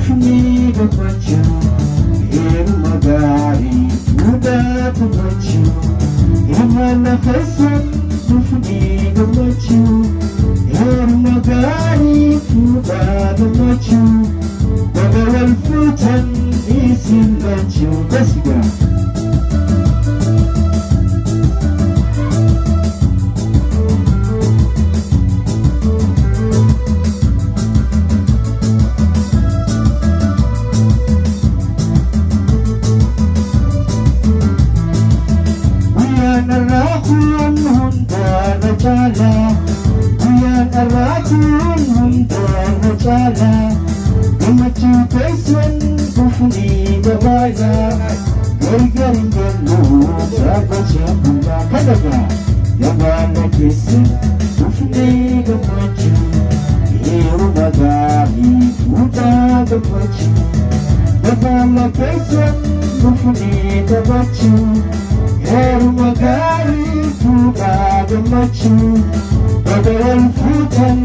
Ufni gammachuu heeruma gaarii fuudhaa gammachuu imala keessan ufni gammachuu heeruma gaarii fuudhaa gammachuu baga wal fuutan isin lachuu basigaa. Guyaan arraakuun hundaana caala gammachuu keessan ufni gabaala gargar hin gallu dhaabbachaa bulaa kadagaa gabaala keessan ufni gammachuu heeruma gaarii fuudhaa gammachuu gabaala keessan ufni gammachuu heeruma gaarii fuudhaa gammachuu baga wal fuutan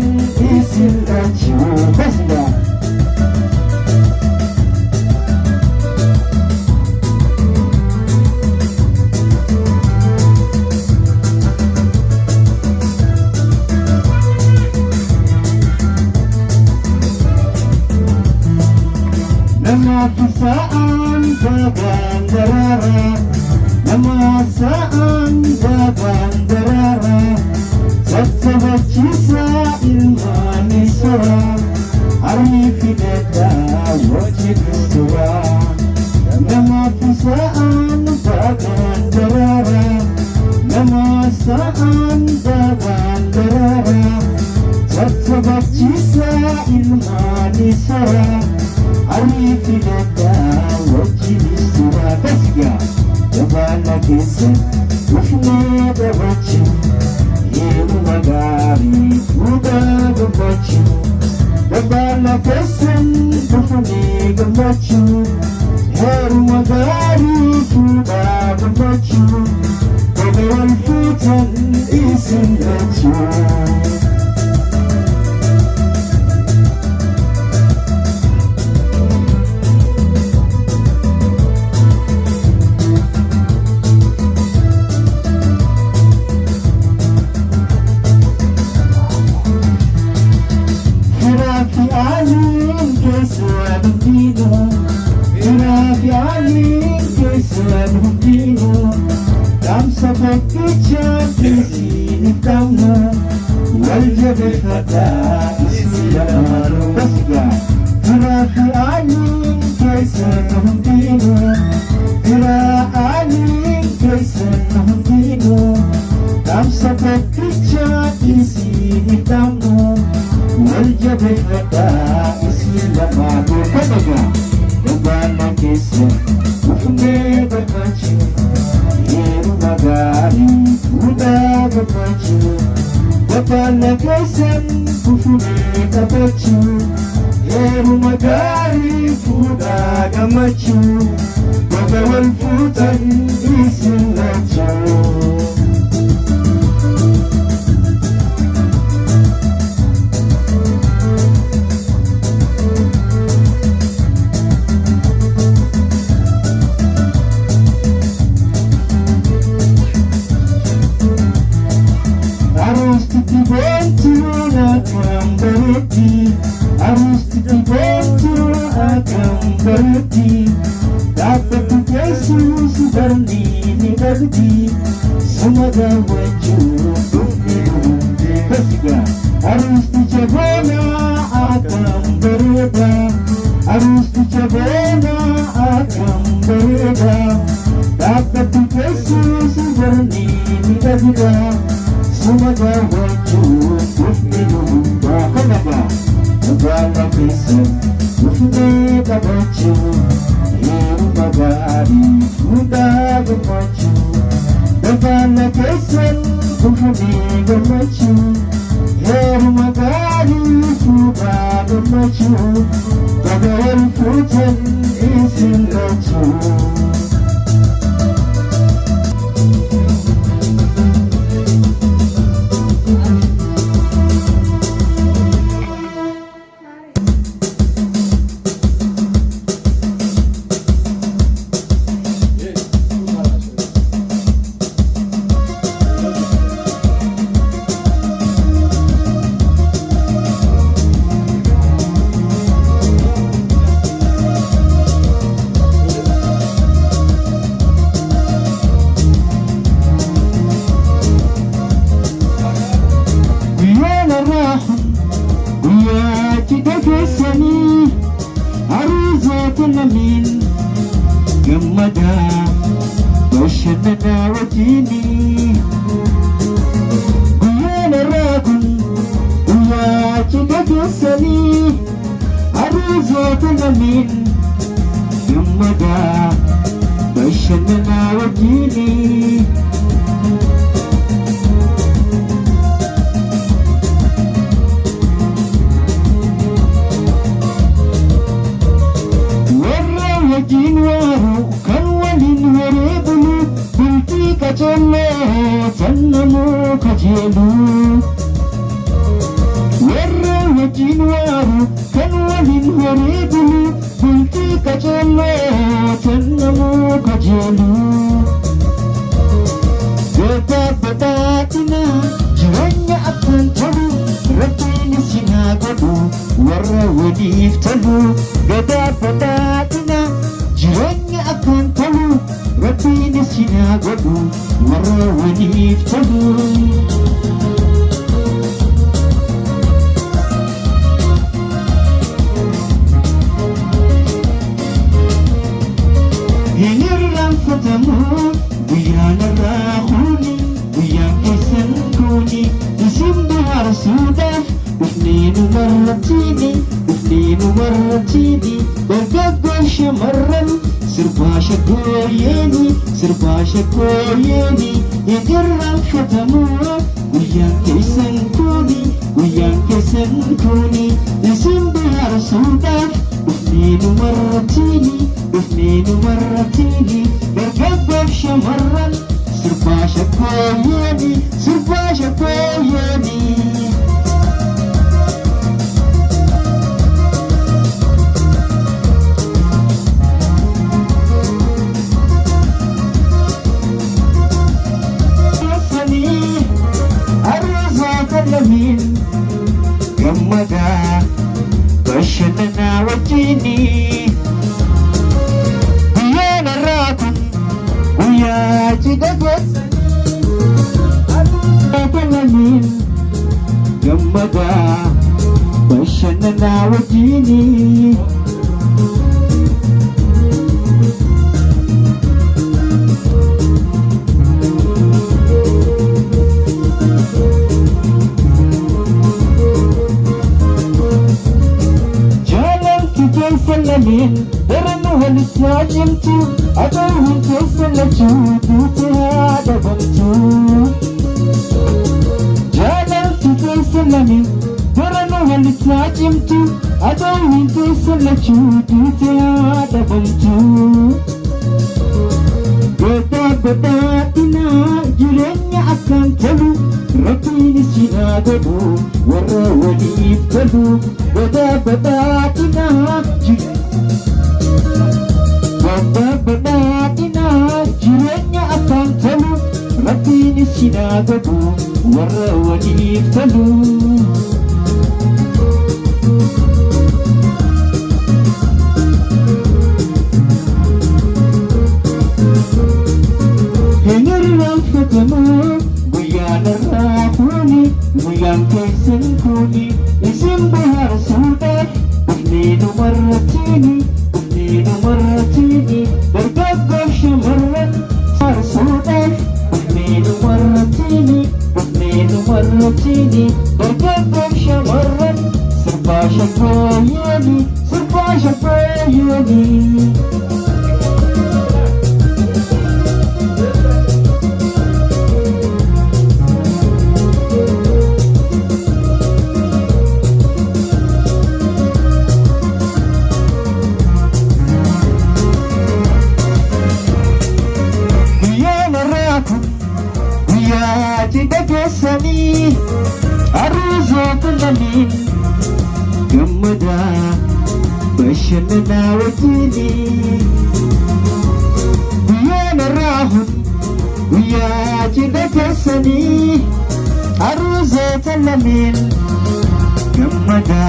isin lachuu basigaa. Namaaf sa'aan bagaan daraaraa nama sa'aan bagaan daraaraa sassabachisa ilmaani soraa harmi fidadhaa wajji kristuraa namaaf sa'aan bagaan daraaraa nama sa'aan bagaan daraaraa sassabachisa ilmaani soraa harmi fidadhaa wajji kristuraa basigaa. Gabaala keessan ufni gammachuu heeruma gaarii fuudhaa gammachuu gabaala keessan ufni gammachuu heeruma gaarii fuudhaa gammachuu baga wal fuutan isin lachuu. Gabaala keessan ufni gammachuu heeruma gaarii fuudhaa gammachuu baga wal fuutan isin lachuu. namin gammada bashannana wajini guyana rakun guyyaa cigagessanii aruuzoota namin gammada bashannana wajini Jinwaru kan walin warebulu bulti kachelle sannamu kajelu warra jinwaru kan walin warebulu bulti kachelle sannamu kajelu gata batatina jiranya akan talu rabbini sinagadu warra wadif talu gata batatina jiranya akan talu rabbini sinagadu warra wadif talu hinirran fatamu guyana rahuni guyang kisan kuni isim bahar sudah ufninu marratini bergagal syamaran serba syakoyeni hinirran fatamu guyang kisan kuni isim bahar sudah ufninu marratini bergagal syamaran serba syakoyeni lamin gammada bashannana wajini guyana rakun guyyaa cigagessanii lamin gammada bashannana wajini salamin daranu halisajimtu adawun kesalaju dutiada bantu jalan kita salamin daranu halisajimtu adawun kesalaju dutiada bantu beda tina jirenya akan talu rabbini sinagadu warra wadif talu beda tina jirenya akan talu rabbini sinagadu warra wadif talu hinirran fatamu guyana rahuni guyang kisan kuni isim bahar sudah ufninu marratini bergagal syamaran sudah ufninu marratini bergagal syamaran serba syakoyeni cigagessanii aruuzoota lamin gammada bashannana wajini guyana rahun guyyaa cigagessanii aruuzoota lamin gammada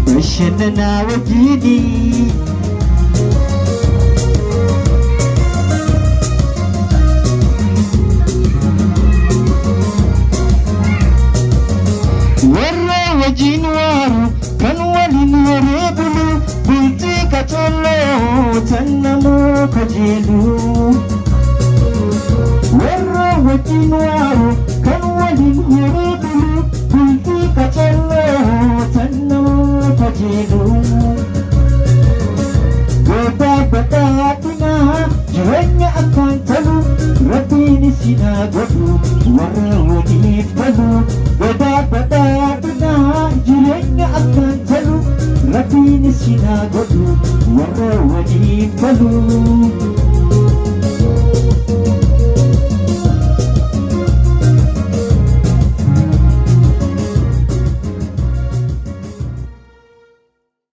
bashannana wajini warra wajin waru kan walin warebulu bulti katolla Rabbiin sinaa godhu warra waliif galu gadaa badhaadhinaa jireenya akkaan talu Rabbiin sinaa godhu warra waliif galu